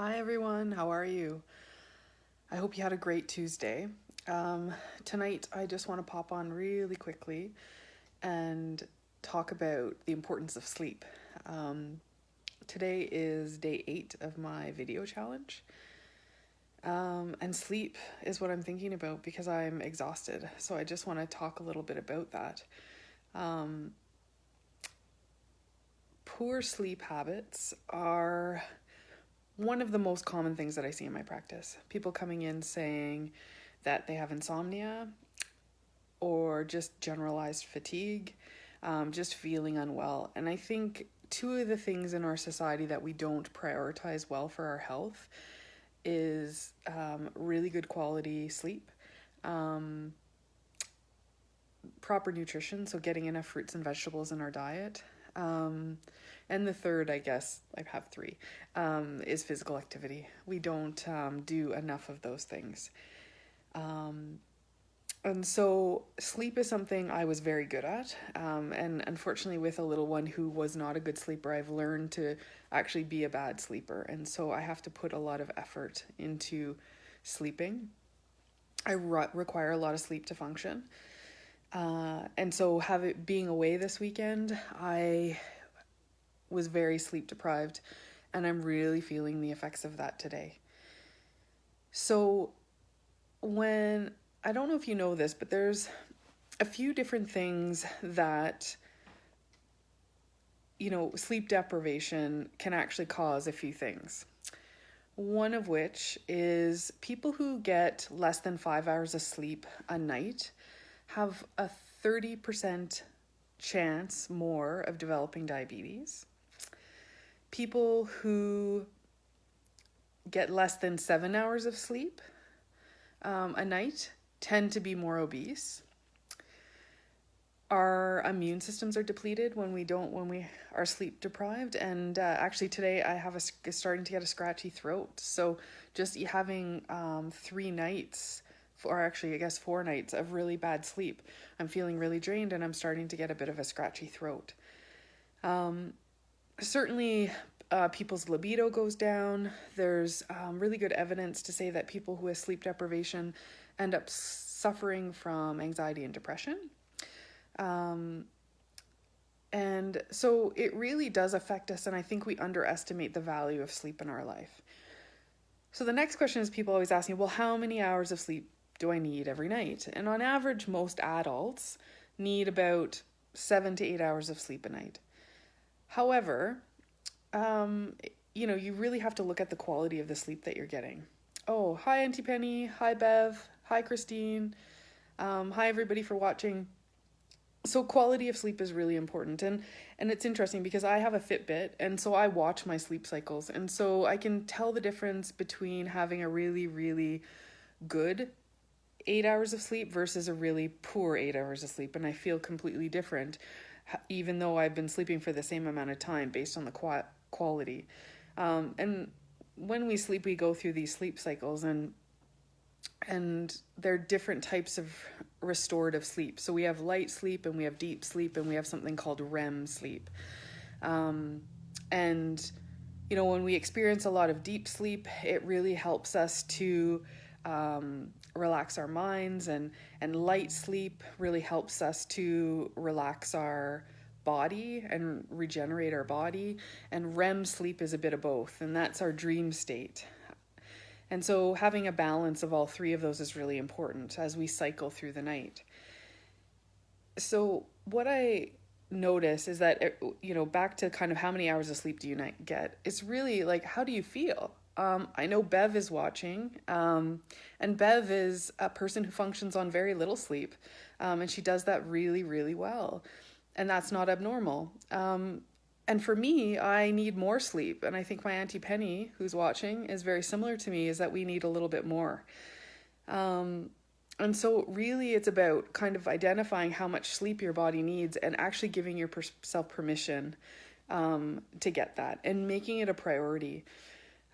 Hi everyone, how are you? I hope you had a great Tuesday. Tonight, I just want to pop on really quickly and talk about the importance of sleep. Um, Today is day 8 of my video challenge, and sleep is what I'm thinking about because I'm exhausted. So I just want to talk a little bit about that. Um, Poor sleep habits are one of the most common things that I see in my practice. People coming in saying that they have insomnia or just generalized fatigue, just feeling unwell. And I think two of the things in our society that we don't prioritize well for our health is really good quality sleep, um, proper nutrition, so getting enough fruits and vegetables in our diet. And the third, I guess, I have three, is physical activity. We don't do enough of those things. Um, And so sleep is something I was very good at. And unfortunately, with a little one who was not a good sleeper, I've learned to actually be a bad sleeper. And so I have to put a lot of effort into sleeping. I require a lot of sleep to function. And so being away this weekend, I was very sleep deprived, and I'm really feeling the effects of that today. So when I don't know if you know this, but there's a few different things that, sleep deprivation can actually cause a few things. One of which is people who get less than 5 hours of sleep a night have a 30% chance more of developing diabetes. People who get less than 7 hours of sleep a night tend to be more obese. Our immune systems are depleted when we are sleep deprived. And actually today I have starting to get a scratchy throat. So just having 3 nights, or actually I guess 4 nights of really bad sleep, I'm feeling really drained and I'm starting to get a bit of a scratchy throat. Certainly people's libido goes down. There's really good evidence to say that people who have sleep deprivation end up suffering from anxiety and depression. And so it really does affect us, and I think we underestimate the value of sleep in our life. So the next question is, people always ask me, well, how many hours of sleep do I need every night? And on average, most adults need about 7 to 8 hours of sleep a night. However, you really have to look at the quality of the sleep that you're getting. Oh, hi, Auntie Penny. Hi, Bev. Hi, Christine. Hi, everybody, for watching. So quality of sleep is really important, and it's interesting because I have a Fitbit, and so I watch my sleep cycles, and so I can tell the difference between having a really, really good 8 hours of sleep versus a really poor 8 hours of sleep, and I feel completely different even though I've been sleeping for the same amount of time based on the quality. And when we sleep, we go through these sleep cycles, and there are different types of restorative sleep. So we have light sleep, and we have deep sleep, and we have something called REM sleep. And when we experience a lot of deep sleep, it really helps us to relax our minds, and light sleep really helps us to relax our body and regenerate our body. And REM sleep is a bit of both, and that's our dream state. And so having a balance of all three of those is really important as we cycle through the night. So what I notice is that, back to kind of how many hours of sleep do you get, it's really like, how do you feel? I know Bev is watching, and Bev is a person who functions on very little sleep, and she does that really, really well, and that's not abnormal. And for me, I need more sleep, and I think my Auntie Penny, who's watching, is very similar to me, is that we need a little bit more. And so really it's about kind of identifying how much sleep your body needs and actually giving yourself permission to get that and making it a priority.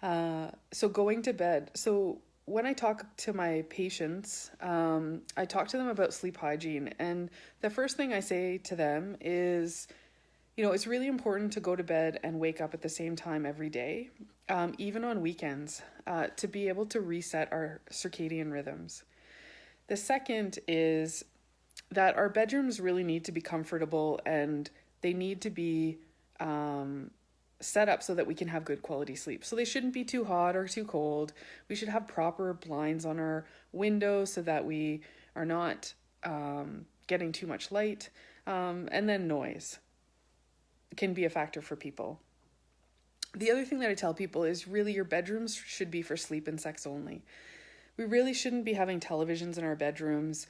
So going to bed. So when I talk to my patients, I talk to them about sleep hygiene. And the first thing I say to them is, It's really important to go to bed and wake up at the same time every day, even on weekends, to be able to reset our circadian rhythms. The second is that our bedrooms really need to be comfortable, and they need to be set up so that we can have good quality sleep. So they shouldn't be too hot or too cold. We should have proper blinds on our windows so that we are not getting too much light. And then noise can be a factor for people. The other thing that I tell people is really your bedrooms should be for sleep and sex only. We really shouldn't be having televisions in our bedrooms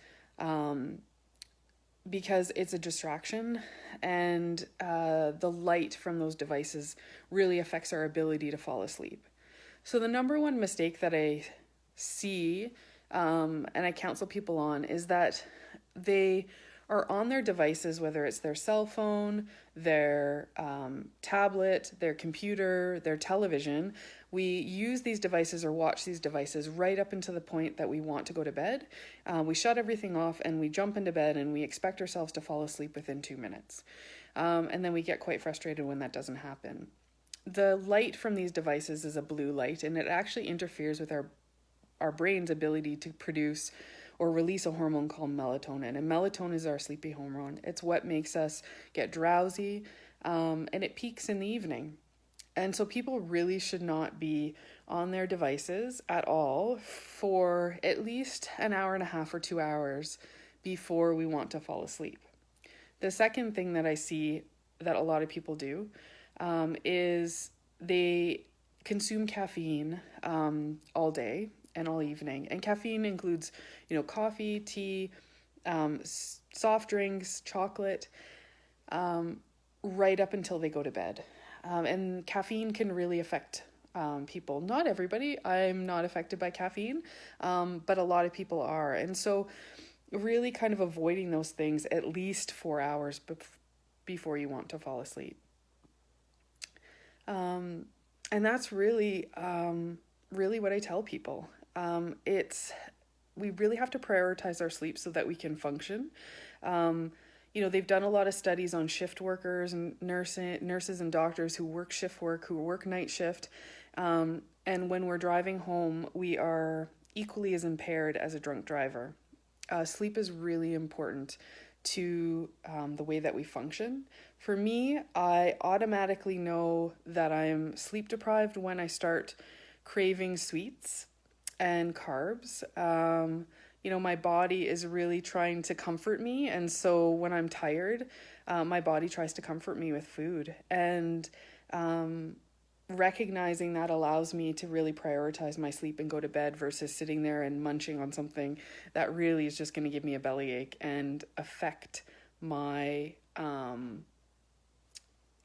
because it's a distraction, and the light from those devices really affects our ability to fall asleep. So the number one mistake that I see and I counsel people on is that they are on their devices, whether it's their cell phone, their tablet, their computer, their television. We use these devices or watch these devices right up until the point that we want to go to bed. We shut everything off and we jump into bed and we expect ourselves to fall asleep within 2 minutes. And then we get quite frustrated when that doesn't happen. The light from these devices is a blue light, and it actually interferes with our brain's ability to produce or release a hormone called melatonin. And melatonin is our sleepy hormone. It's what makes us get drowsy, and it peaks in the evening. And so people really should not be on their devices at all for at least an hour and a half or 2 hours before we want to fall asleep. The second thing that I see that a lot of people do is they consume caffeine all day and all evening. And caffeine includes, coffee, tea, soft drinks, chocolate, right up until they go to bed. And caffeine can really affect people. Not everybody. I'm not affected by caffeine, but a lot of people are. And so really kind of avoiding those things at least 4 hours before you want to fall asleep. And that's really what I tell people. We really have to prioritize our sleep so that we can function. They've done a lot of studies on shift workers and nurses and doctors who work shift work, who work night shift. And when we're driving home, we are equally as impaired as a drunk driver. Sleep is really important to the way that we function. For me, I automatically know that I'm sleep deprived when I start craving sweets and carbs. My body is really trying to comfort me, and so when I'm tired, my body tries to comfort me with food. And recognizing that allows me to really prioritize my sleep and go to bed versus sitting there and munching on something that really is just going to give me a bellyache and affect my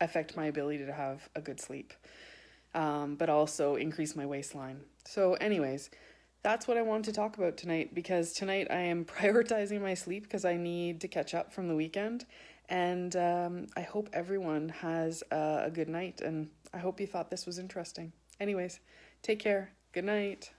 ability to have a good sleep, but also increase my waistline. So anyways, that's what I wanted to talk about tonight, because tonight I am prioritizing my sleep because I need to catch up from the weekend. And I hope everyone has a good night, and I hope you thought this was interesting. Anyways, take care. Good night.